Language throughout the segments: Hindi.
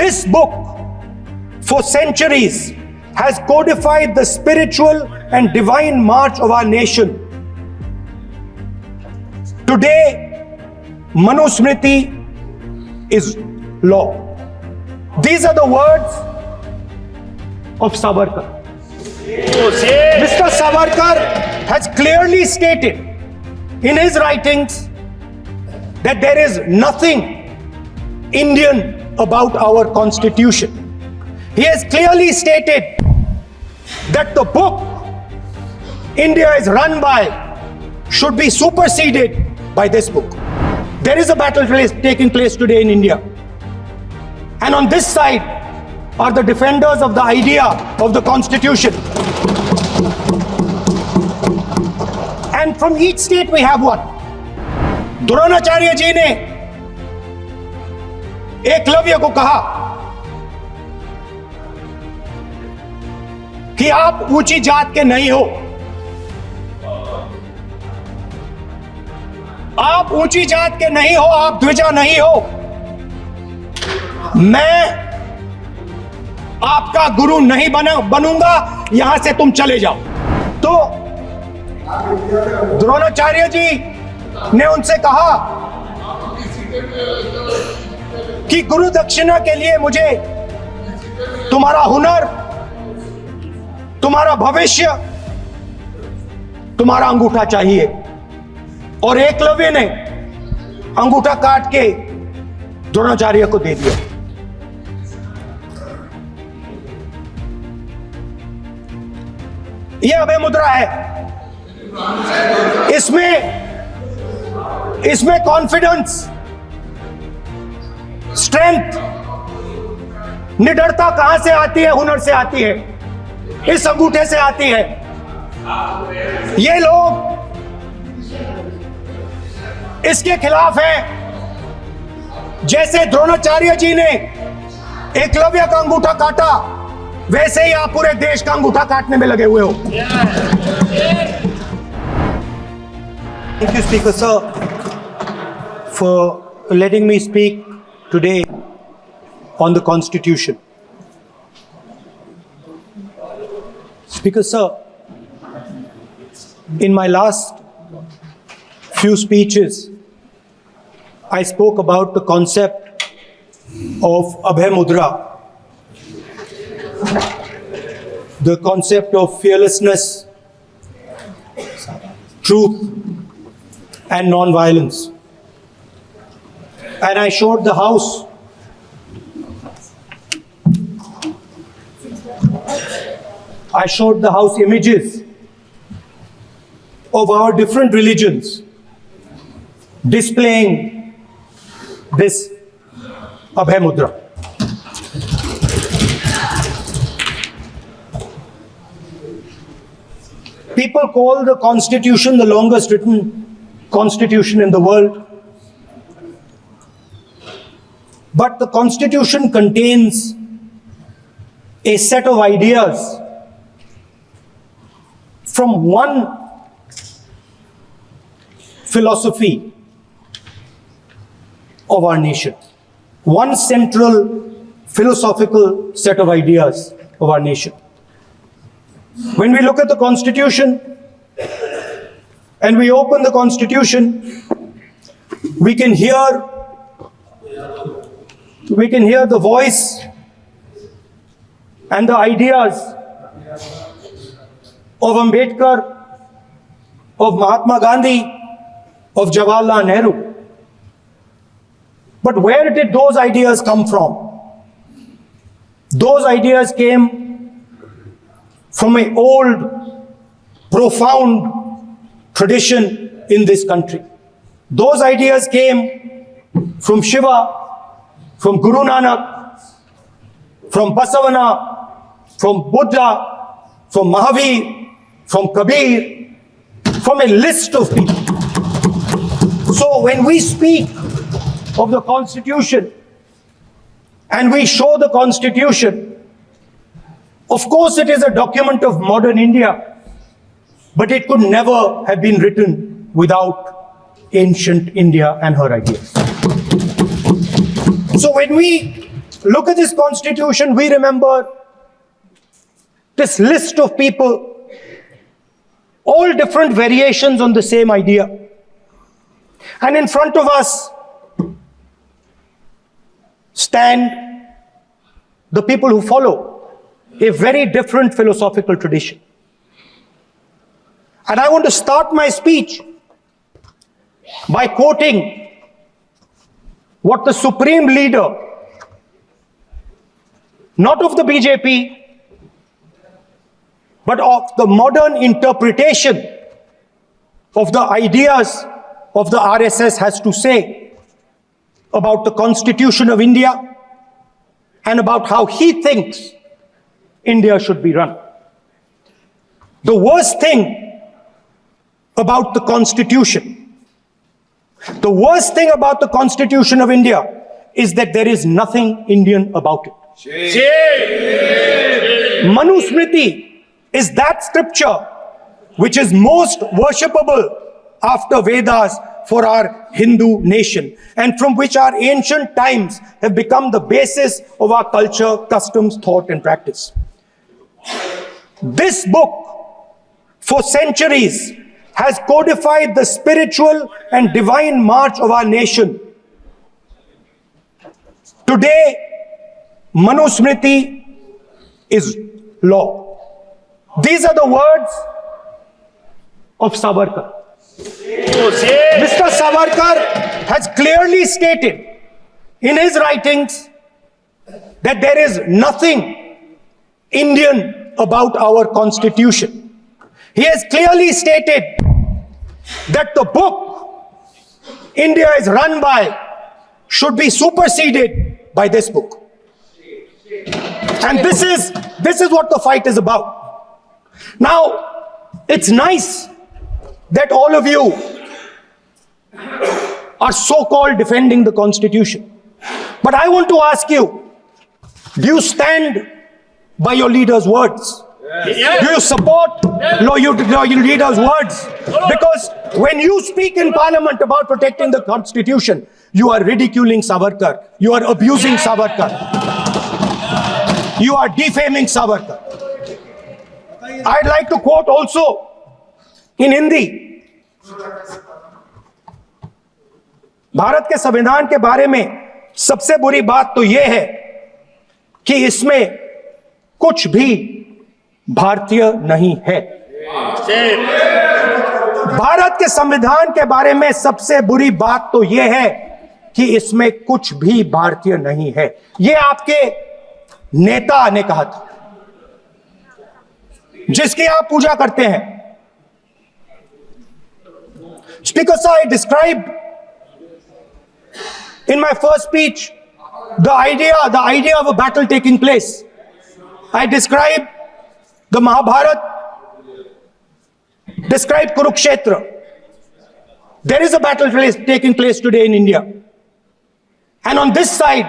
This book, for centuries, has codified the spiritual and divine march of our nation. Today, Manusmriti is law. These are the words of Savarkar. Mr. Savarkar has clearly stated in his writings that there is nothing Indian about our constitution. He has clearly stated that the book India is run by should be superseded by this book. There is a battle taking place today in India. And on this side are the defenders of the idea of the constitution. And from each state we have one. Dronacharya जी ने एकलव्य को कहा कि आप ऊंची जात के नहीं हो, आप ऊंची जात के नहीं हो, आप द्विजा नहीं हो, मैं आपका गुरु नहीं बनूंगा, यहां से तुम चले जाओ। तो द्रोणाचार्य जी ने उनसे कहा कि गुरु दक्षिणा के लिए मुझे तुम्हारा हुनर, तुम्हारा भविष्य, तुम्हारा अंगूठा चाहिए। और एकलव्य ने अंगूठा काट के द्रोणाचार्य को दे दिया। यह अभय मुद्रा है। इसमें कॉन्फिडेंस, स्ट्रेंथ, निडरता कहां से आती है? हुनर से आती है, इस अंगूठे से आती है। ये लोग इसके खिलाफ हैं। जैसे द्रोणाचार्य जी ने एकलव्य का अंगूठा काटा, वैसे ही आप पूरे देश का अंगूठा काटने में लगे हुए हो। Thank you, Speaker Sir, for letting me speak today on the Constitution. Speaker Sir, in my last few speeches, I spoke about the concept of Abhay Mudra, the concept of fearlessness, truth, and non-violence. And I showed the House images of our different religions displaying this Abhay Mudra. People call the Constitution the longest written Constitution in the world. But the Constitution contains a set of ideas from one philosophy of our nation, one central philosophical set of ideas of our nation. When we look at the Constitution and we open the Constitution, we can hear the voice and the ideas of Ambedkar, of Mahatma Gandhi, of Jawaharlal Nehru. But where did those ideas come from? Those ideas came from an old, profound tradition in this country. Those ideas came from Shiva, from Guru Nanak, from Basavana, from Buddha, from Mahavir, from Kabir, from a list of people. So when we speak of the Constitution and we show the Constitution, of course it is a document of modern India, but it could never have been written without ancient India and her ideas. So when we Look at this constitution. We remember this list of people, all different variations on the same idea. And in front of us stand the people who follow a very different philosophical tradition. And I want to start my speech by quoting what the supreme leader, not of the BJP, but of the modern interpretation of the ideas of the RSS has to say about the Constitution of India and about how he thinks India should be run. The worst thing about the Constitution, the worst thing about the Constitution of India is that there is nothing Indian about it. Manusmriti is that scripture which is most worshipable after Vedas for our Hindu nation, and from which our ancient times have become the basis of our culture, customs, thought, and practice. This book, for centuries, has codified the spiritual and divine march of our nation. Today, Manusmriti is law. These are the words of Savarkar. Mr. Savarkar has clearly stated in his writings that there is nothing Indian about our Constitution. He has clearly stated that the book India is run by should be superseded by this book. And this is what the fight is about. Now, it's nice that all of you are so-called defending the Constitution. But I want to ask you, do you stand by your leader's words? Yes. Do you support your leader's words? Because when you speak in Parliament about protecting the Constitution, you are ridiculing Savarkar. You are abusing Savarkar. You are defaming Savarkar. I'd like to quote also in Hindi. Bharat के संविधान के बारे में सबसे बुरी बात तो यह है कि इसमें कुछ भी भारतीय नहीं है। भारत के संविधान के बारे में सबसे बुरी बात तो यह है कि इसमें कुछ भी भारतीय नहीं है। यह आपके नेता ने कहा था, जिसकी आप पूजा करते हैं। Speaker sir, I described in my first speech the idea of a battle taking place. I described the Mahabharata, described Kurukshetra. There is a battle taking place today in India. And on this side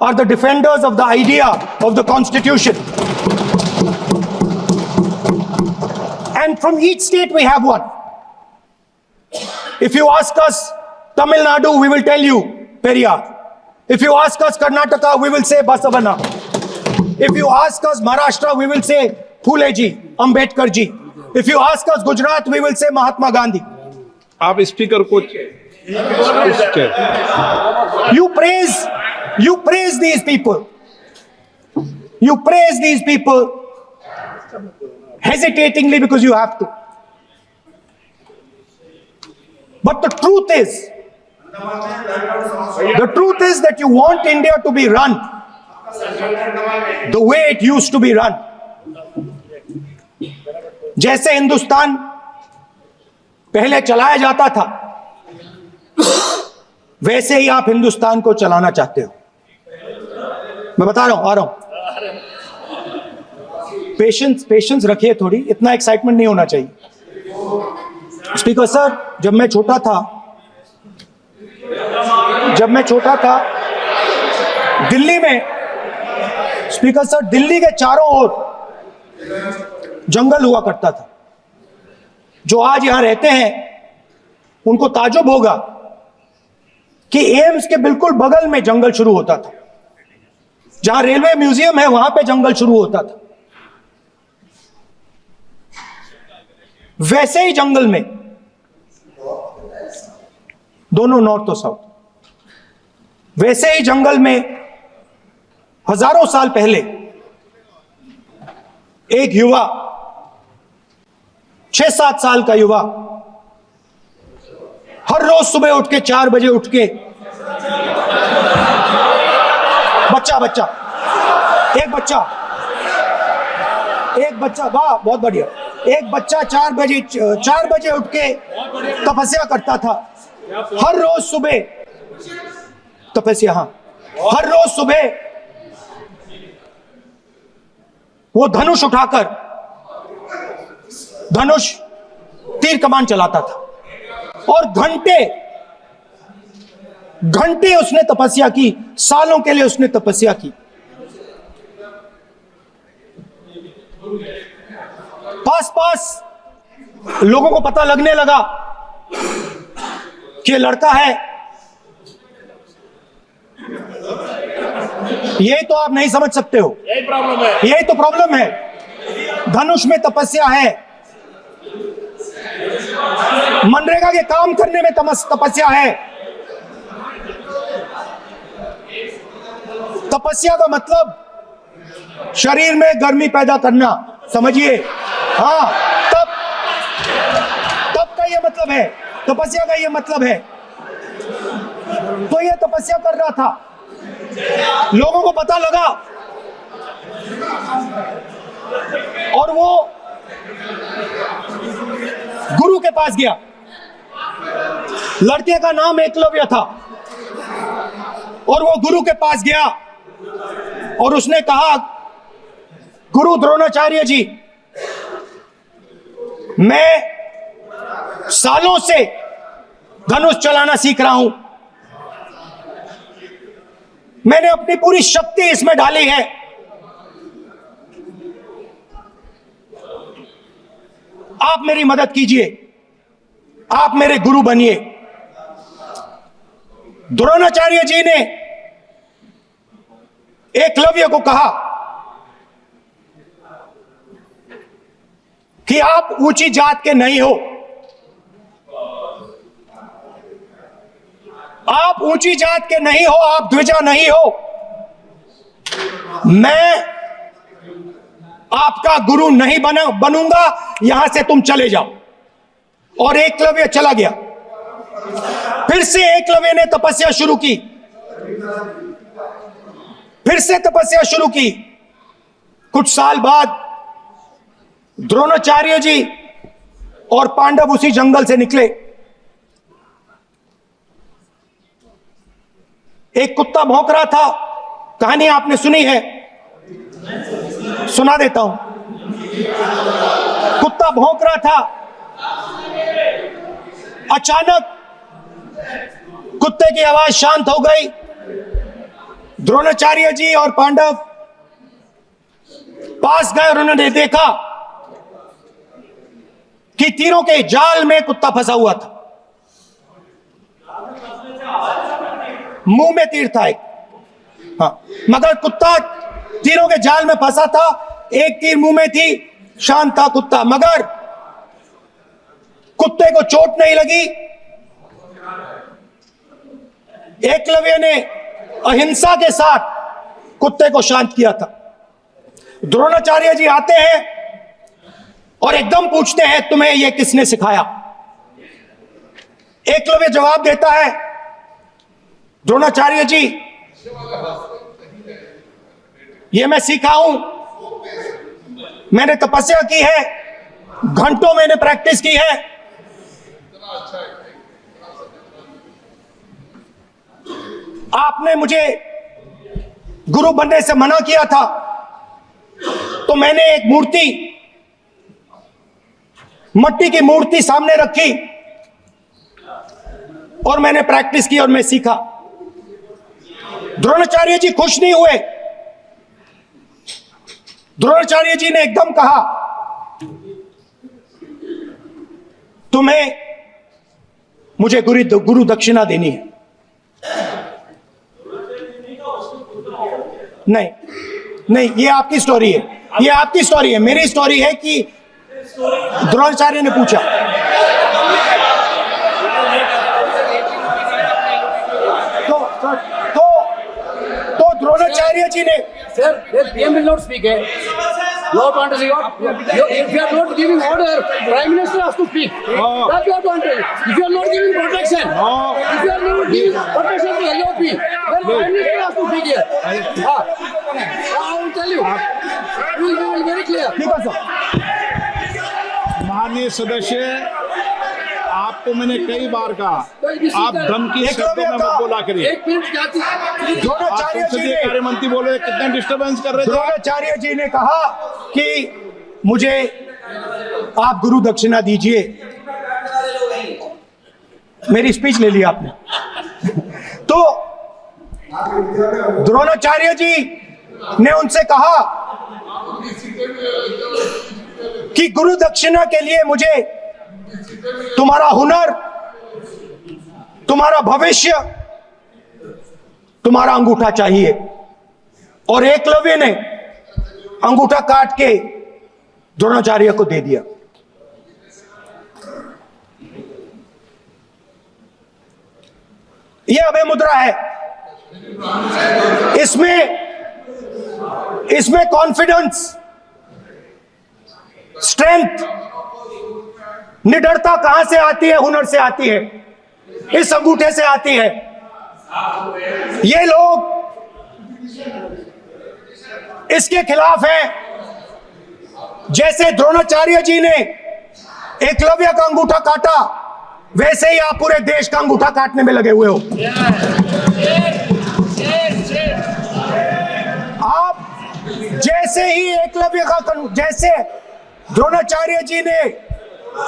are the defenders of the idea of the Constitution. And from each state we have one. If you ask us Tamil Nadu, we will tell you Periyar. If you ask us Karnataka, we will say Basavana. If you ask us Maharashtra, we will say Phule ji, Ambedkar ji. If you ask us Gujarat, we will say Mahatma Gandhi. आप स्पीकर को You praise these people. You praise these people hesitatingly because you have to. But the truth is that you want India to be run the way it used to be run. जैसे हिंदुस्तान पहले चलाया जाता था, वैसे ही आप हिंदुस्तान को चलाना चाहते हो। मैं बता रहा हूं, आ रहा हूं। पेशेंस रखिए थोड़ी, इतना एक्साइटमेंट नहीं होना चाहिए। स्पीकर सर, जब मैं छोटा था दिल्ली में, स्पीकर सर, दिल्ली के चारों ओर जंगल हुआ करता था। जो आज यहां रहते हैं उनको ताजुब होगा कि एम्स के बिल्कुल बगल में जंगल शुरू होता था। जहां रेलवे म्यूजियम है वहां पे जंगल शुरू होता था। वैसे ही जंगल में, दोनों नॉर्थ और साउथ, वैसे ही जंगल में हजारों साल पहले एक युवा, 6-7 साल का युवा, हर रोज सुबह उठ के 4 बजे उठ के, एक बच्चा, वाह बहुत बढ़िया, एक बच्चा 4 बजे उठ के तपस्या करता था। हर रोज सुबह तपस्या, हर रोज सुबह वो धनुष उठाकर तीर कमान चलाता था और घंटे घंटे उसने तपस्या की, सालों के लिए उसने तपस्या की। पास लोगों को पता लगने लगा कि लड़का है, यही तो आप नहीं समझ सकते हो, यही प्रॉब्लम है, यही तो प्रॉब्लम है। धनुष में तपस्या है, मनरेगा के काम करने में तपस्या है। तपस्या का मतलब शरीर में गर्मी पैदा करना, समझिए। हाँ, तब का ये मतलब है, तपस्या का ये मतलब है। तो ये तपस्या कर रहा था, लोगों को पता लगा और वो गुरु के पास गया। लड़के का नाम एकलव्य था और वो गुरु के पास गया और उसने कहा, गुरु द्रोणाचार्य जी, मैं सालों से धनुष चलाना सीख रहा हूं, मैंने अपनी पूरी शक्ति इसमें डाली है, आप मेरी मदद कीजिए, आप मेरे गुरु बनिए। द्रोणाचार्य जी ने एकलव्य को कहा कि आप ऊंची जात के नहीं हो, आप ऊंची जात के नहीं हो, आप द्विजा नहीं हो, मैं आपका गुरु नहीं बनूंगा, यहां से तुम चले जाओ। और एकलव्य चला गया। फिर से एकलव्य ने तपस्या शुरू की, फिर से तपस्या शुरू की। कुछ साल बाद द्रोणाचार्य जी और पांडव उसी जंगल से निकले। एक कुत्ता भौंक रहा था, कहानी आपने सुनी है, सुना देता हूं। कुत्ता भौंक रहा था, अचानक कुत्ते की आवाज शांत हो गई। द्रोणाचार्य जी और पांडव पास गए और उन्होंने देखा कि तीरों के जाल में कुत्ता फंसा हुआ था। मुंह में तीर था एक, हाँ, मगर कुत्ता तीरों के जाल में फंसा था, एक तीर मुंह में थी, शांत था कुत्ता, मगर कुत्ते को चोट नहीं लगी। एकलव्य ने अहिंसा के साथ कुत्ते को शांत किया था। द्रोणाचार्य जी आते हैं और एकदम पूछते हैं, तुम्हें यह किसने सिखाया? एकलव्य जवाब देता है, द्रोणाचार्य जी, यह मैं सीखा हूं, मैंने तपस्या की है, घंटों मैंने प्रैक्टिस की है। आपने मुझे गुरु बनने से मना किया था, तो मैंने एक मूर्ति, मट्टी की मूर्ति सामने रखी और मैंने प्रैक्टिस की और मैं सीखा। द्रोणाचार्य जी खुश नहीं हुए। द्रोणाचार्य जी ने एकदम कहा, तुम्हें मुझे गुरु दक्षिणा देनी है। नहीं नहीं, ये आपकी स्टोरी है, ये आपकी स्टोरी है। मेरी स्टोरी है कि द्रोणाचार्य ने पूछा। तो द्रोणाचार्य जी ने Sir, the PM will not speak. You have to understand. If you are not giving order, Prime Minister has to speak. That you have to understand. If you are not giving protection, if you are not giving protection to LOP, then Prime Minister has to speak here. I will tell you. We will be very clear. ठीक है सर। माननीय सदस्य, आपको मैंने कई बार कहा, आप धमकी शब्दों में मत बोला करिए। एक मिनट जाती द्रोणाचार्य जी ने, कार्य मंत्री बोले कितने डिस्टर्बेंस कर रहे थे। द्रोणाचार्य जी ने कहा कि मुझे आप गुरु दक्षिणा दीजिए। मेरी स्पीच ले ली आपने। तो द्रोणाचार्य जी ने उनसे कहा कि गुरु दक्षिणा के लिए मुझे तुम्हारा हुनर, तुम्हारा भविष्य, तुम्हारा अंगूठा चाहिए। और एकलव्य ने अंगूठा काट के द्रोणाचार्य को दे दिया। यह अभय मुद्रा है। इसमें कॉन्फिडेंस, स्ट्रेंथ, निडरता कहां से आती है? हुनर से आती है, इस अंगूठे से आती है। ये लोग इसके खिलाफ हैं। जैसे द्रोणाचार्य जी ने एकलव्य का अंगूठा काटा, वैसे ही आप पूरे देश का अंगूठा काटने में लगे हुए हो। आप जैसे ही एकलव्य का, जैसे द्रोणाचार्य जी ने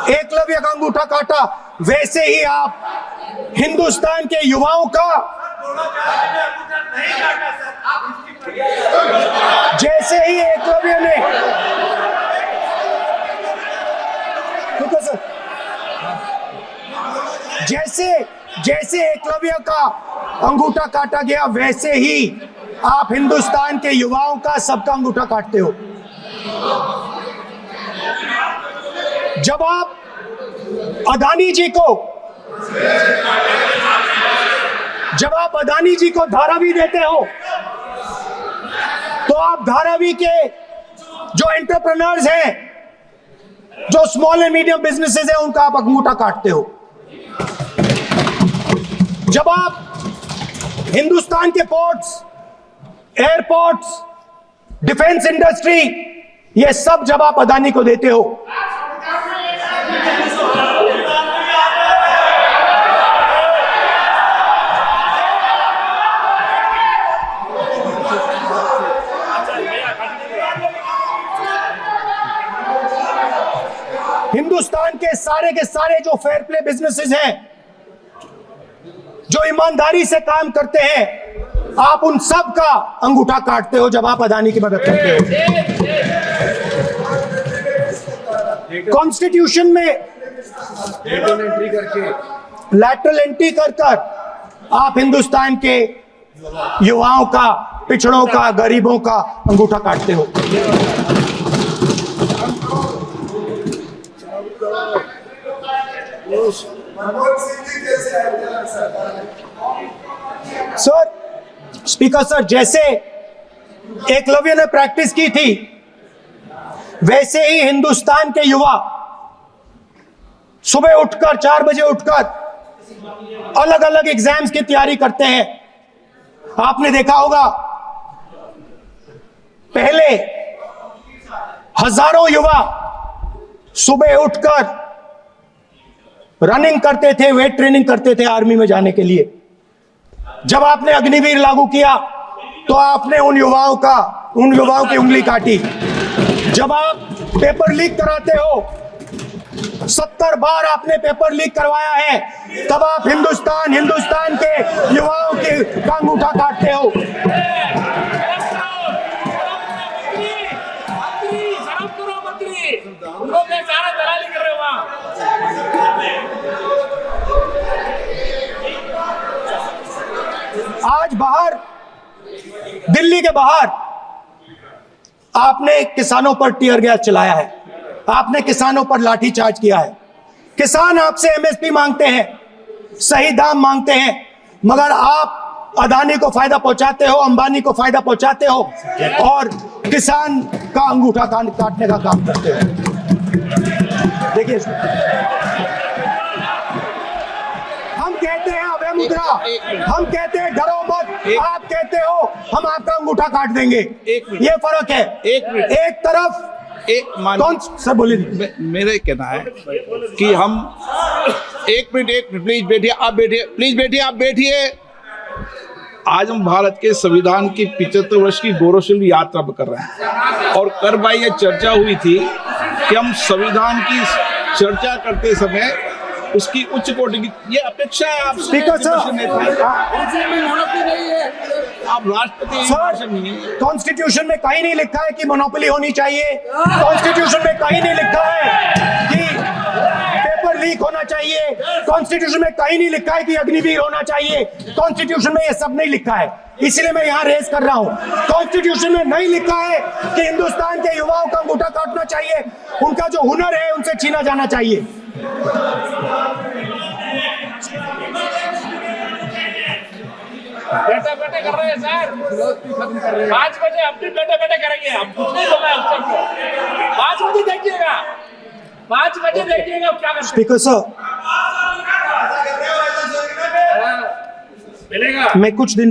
एकलव्य का अंगूठा काटा, वैसे ही आप हिंदुस्तान के युवाओं का, जैसे ही एकलव्य ने, ठीक है सर, जैसे एकलव्य का अंगूठा काटा गया, वैसे ही आप हिंदुस्तान के युवाओं का, सबका अंगूठा काटते हो। जब आप अदानी जी को धारावी देते हो, तो आप धारावी के जो एंटरप्रेन्योर्स हैं, जो स्मॉल एंड मीडियम बिजनेसेस हैं, उनका आप अंगूठा काटते हो। जब आप हिंदुस्तान के पोर्ट्स, एयरपोर्ट्स, डिफेंस इंडस्ट्री, ये सब जब आप अदानी को देते हो, हिंदुस्तान के सारे जो फेयर प्ले बिजनेसेस हैं, जो ईमानदारी से काम करते हैं, आप उन सब का अंगूठा काटते हो जब आप अदानी की मदद करते हो। कॉन्स्टिट्यूशन में लैटरल एंट्री कर आप हिंदुस्तान के युवाओं का, पिछड़ों का, गरीबों का अंगूठा काटते हो। सर, स्पीकर सर, जैसे एकलव्य ने प्रैक्टिस की थी, वैसे ही हिंदुस्तान के युवा सुबह उठकर 4 बजे उठकर अलग अलग एग्जाम्स की तैयारी करते हैं। आपने देखा होगा, पहले हजारों युवा सुबह उठकर रनिंग करते थे, वेट ट्रेनिंग करते थे आर्मी में जाने के लिए। जब आपने अग्निवीर लागू किया, तो आपने उन युवाओं की उंगली काटी। जब आप पेपर लीक कराते हो, 70 बार आपने पेपर लीक करवाया है, तब आप हिंदुस्तान के युवाओं के अंगूठा काटते हो। आज बाहर, दिल्ली के बाहर आपने किसानों पर टीयर गैस चलाया है, आपने किसानों पर लाठीचार्ज किया है। किसान आपसे एमएसपी मांगते हैं, सही दाम मांगते हैं, मगर आप अदानी को फायदा पहुंचाते हो, अंबानी को फायदा पहुंचाते हो और किसान का अंगूठा काटने का काम करते हो। देखिए, हम कहते हैं अभय मुद्रा, हम कहते हैं डरो मत, आप कहते हो हम आपका अंगूठा काट देंगे। ये फर्क है। एक तरफ कौन सर बोलिए। मेरे कहना है कि हम एक मिनट प्लीज बैठिए, आप बैठिए, प्लीज बैठिए, आप बैठिए। आज हम भारत के संविधान की 75 वर्ष की गौरवशाली यात्रा कर रहे हैं और कर भाई ये चर्चा हुई थी कि हम संविधान की चर्चा करते समय उसकी उच्च कोटि की ये अपेक्षा है आप स्पीकर सर, आप राष्ट्रपति कॉन्स्टिट्यूशन में कहीं नहीं लिखा है कि मोनोपोली होनी चाहिए। कॉन्स्टिट्यूशन में कहीं नहीं लिखा है कि पेपर लीक होना चाहिए। कॉन्स्टिट्यूशन में कहीं नहीं लिखा है कि अग्निवीर होना चाहिए। कॉन्स्टिट्यूशन में ये सब नहीं लिखा है, इसलिए मैं यहाँ रेस कर रहा हूँ। कॉन्स्टिट्यूशन में नहीं लिखा है कि हिंदुस्तान के युवाओं का अंगूठा काटना चाहिए, उनका जो हुनर है उनसे छीना जाना चाहिए। बेटा बेटे कर रहे हैं सर, 5 बजे अपनी बेटे बेटे करेंगे हम, कुछ नहीं बोला है सबको। 5 बजे देखिएगा, 5 बजे देखिएगा क्या करते स्पीकर सर, मिलेगा। मैं कुछ दिन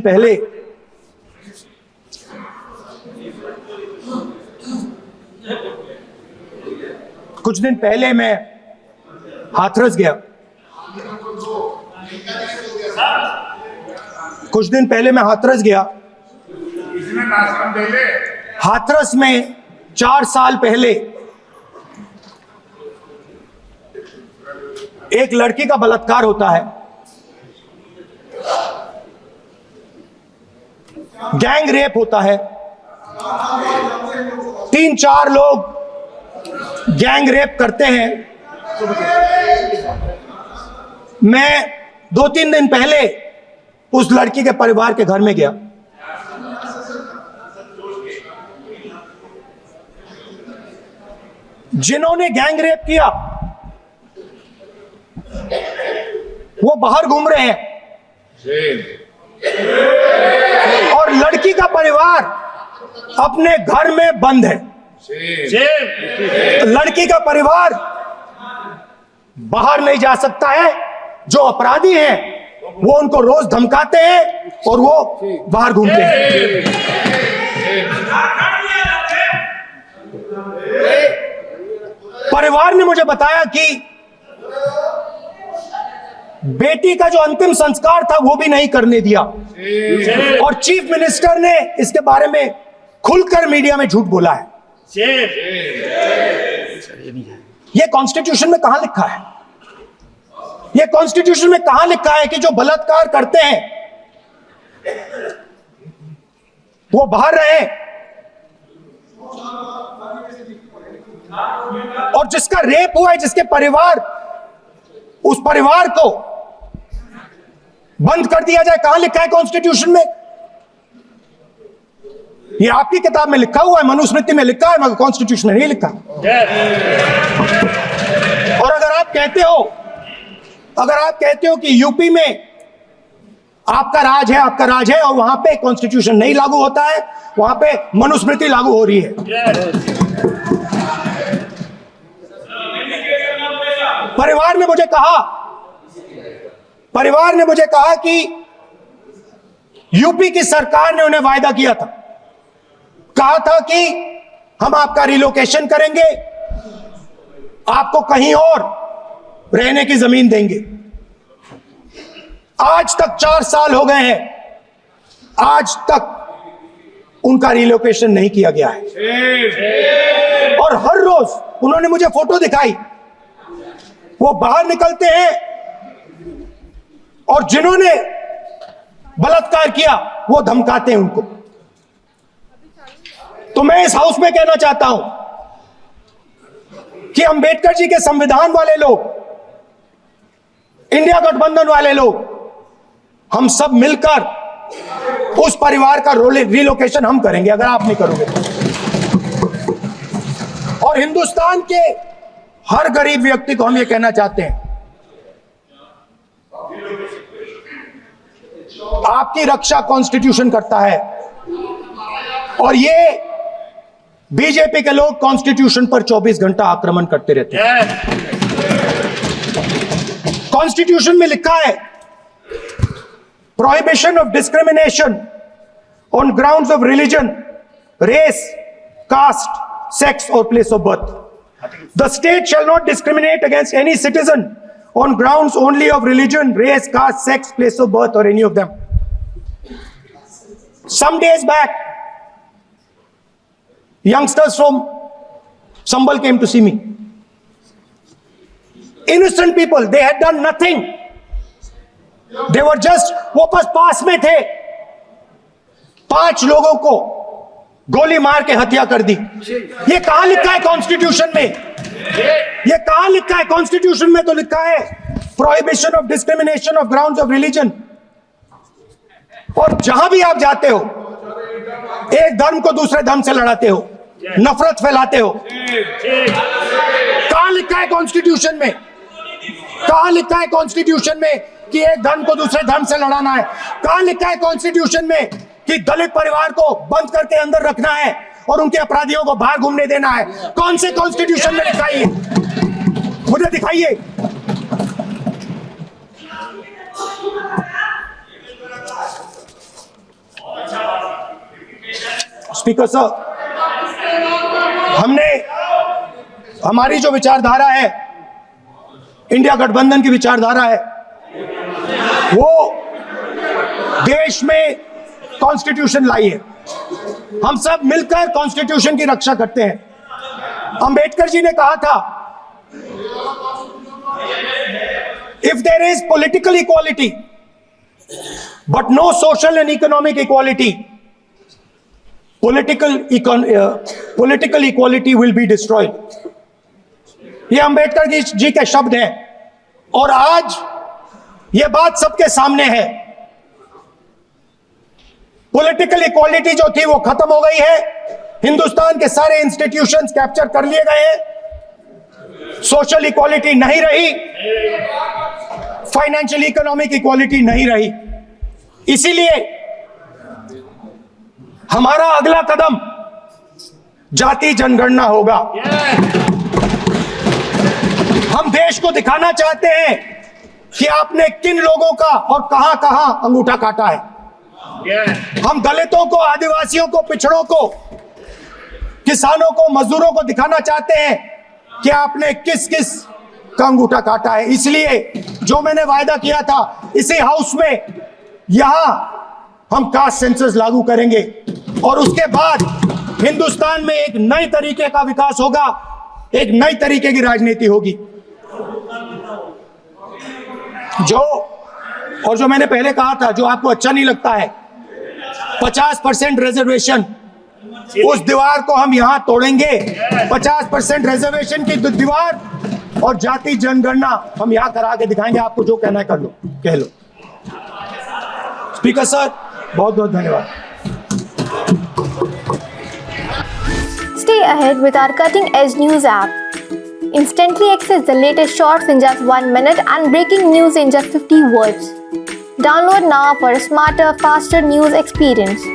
पहले मैं हाथरस गया। कुछ दिन पहले मैं हाथरस गया। हाथरस में 4 साल पहले एक लड़की का बलात्कार होता है। गैंग रेप होता है। 3-4 लोग गैंग रेप करते हैं। मैं 2-3 दिन पहले उस लड़की के परिवार के घर में गया। जिन्होंने गैंग रेप किया वो बाहर घूम रहे हैं और लड़की का परिवार अपने घर में बंद है। लड़की का परिवार बाहर नहीं जा सकता है। जो अपराधी हैं वो उनको रोज धमकाते हैं और वो बाहर घूमते हैं। परिवार ने मुझे बताया कि बेटी का जो अंतिम संस्कार था वो भी नहीं करने दिया और चीफ मिनिस्टर ने इसके बारे में खुलकर मीडिया में झूठ बोला है। ये कॉन्स्टिट्यूशन में कहां लिखा है? ये कॉन्स्टिट्यूशन में कहां लिखा है कि जो बलात्कार करते हैं वो बाहर रहे और जिसका रेप हुआ है, जिसके परिवार, उस परिवार को बंद कर दिया जाए? कहां लिखा है कॉन्स्टिट्यूशन में? ये आपकी किताब में लिखा हुआ है, मनुस्मृति में लिखा है, मगर कॉन्स्टिट्यूशन में नहीं लिखा। और अगर आप कहते हो कि यूपी में आपका राज है और वहां पे कॉन्स्टिट्यूशन नहीं लागू होता है, वहां पे मनुस्मृति लागू हो रही है। परिवार ने मुझे कहा कि यूपी की सरकार ने उन्हें वायदा किया था, कहा था कि हम आपका रिलोकेशन करेंगे, आपको कहीं और रहने की जमीन देंगे। आज तक 4 साल हो गए हैं, आज तक उनका रिलोकेशन नहीं किया गया है। और हर रोज उन्होंने मुझे फोटो दिखाई, वो बाहर निकलते हैं और जिन्होंने बलात्कार किया वो धमकाते हैं उनको। तो मैं इस हाउस में कहना चाहता हूं कि अंबेडकर जी के संविधान वाले लोग, इंडिया गठबंधन वाले लोग, हम सब मिलकर उस परिवार का रिलोकेशन हम करेंगे, अगर आप नहीं करोगे तो। और हिंदुस्तान के हर गरीब व्यक्ति को हम ये कहना चाहते हैं, आपकी रक्षा कॉन्स्टिट्यूशन करता है और ये बीजेपी के लोग कॉन्स्टिट्यूशन पर 24 घंटा आक्रमण करते रहते हैं। कॉन्स्टिट्यूशन में लिखा है prohibition of discrimination on grounds of religion, race, caste, sex or place of birth. The state shall not discriminate against any citizen on grounds only of religion, race, caste, sex, place of birth or any of them. Some days back, youngsters from Sambal came to see me. Innocent people, they had done nothing. They were just, वो बस पास में थे, 5 लोगों को गोली मार के हत्या कर दी। ये कहां लिखा है कॉन्स्टिट्यूशन में? ये कहां लिखा है कॉन्स्टिट्यूशन में? तो लिखा है prohibition of discrimination of grounds of religion. और जहां भी आप जाते हो, एक धर्म को दूसरे धर्म से लड़ाते हो, नफरत फैलाते हो। कहां लिखा है कॉन्स्टिट्यूशन में? कहां लिखा है कॉन्स्टिट्यूशन में कि एक धर्म को दूसरे धर्म से लड़ाना है? कहां लिखा है कॉन्स्टिट्यूशन में कि दलित परिवार को बंद करके अंदर रखना है और उनके अपराधियों को बाहर घूमने देना है? कौन से कॉन्स्टिट्यूशन में लिखा है? मुझे दिखाइए। स्पीकर साहब, हमने हमारी जो विचारधारा है, इंडिया गठबंधन की विचारधारा है, वो देश में कॉन्स्टिट्यूशन लाई है। हम सब मिलकर कॉन्स्टिट्यूशन की रक्षा करते हैं। अंबेडकर जी ने कहा था, if there is political equality but no social and economic equality, political equality will be destroyed. ये अंबेडकर जी के शब्द हैं और आज ये बात सबके सामने है। पॉलिटिकल इक्वालिटी जो थी वो खत्म हो गई है। हिंदुस्तान के सारे इंस्टीट्यूशंस कैप्चर कर लिए गए हैं। सोशल इक्वालिटी नहीं रही, फाइनेंशियल इकोनॉमिक इक्वालिटी नहीं रही। इसीलिए हमारा अगला कदम जाति जनगणना होगा। हम देश को दिखाना चाहते हैं कि आपने किन लोगों का और कहां कहां अंगूठा काटा है। हम दलितों को, आदिवासियों को, पिछड़ों को, किसानों को, मजदूरों को दिखाना चाहते हैं कि आपने किस किस का अंगूठा काटा है। इसलिए जो मैंने वायदा किया था, इसी हाउस में यहां हम कास्ट सेंसस लागू करेंगे और उसके बाद हिंदुस्तान में एक नए तरीके का विकास होगा, एक नई तरीके की राजनीति होगी। जो मैंने पहले कहा था, जो आपको अच्छा नहीं लगता है, 50% रिजर्वेशन, उस दीवार को हम यहां तोड़ेंगे। 50% रिजर्वेशन की दीवार और जाति जनगणना हम यहां करा के दिखाएंगे। आपको जो कहना है कर लो, कह लो। स्पीकर सर, बहुत बहुत धन्यवाद। Stay ahead with our cutting-edge news app. Instantly access the latest shorts in just 1 minute and breaking news in just 50 words. Download now for a smarter, faster news experience.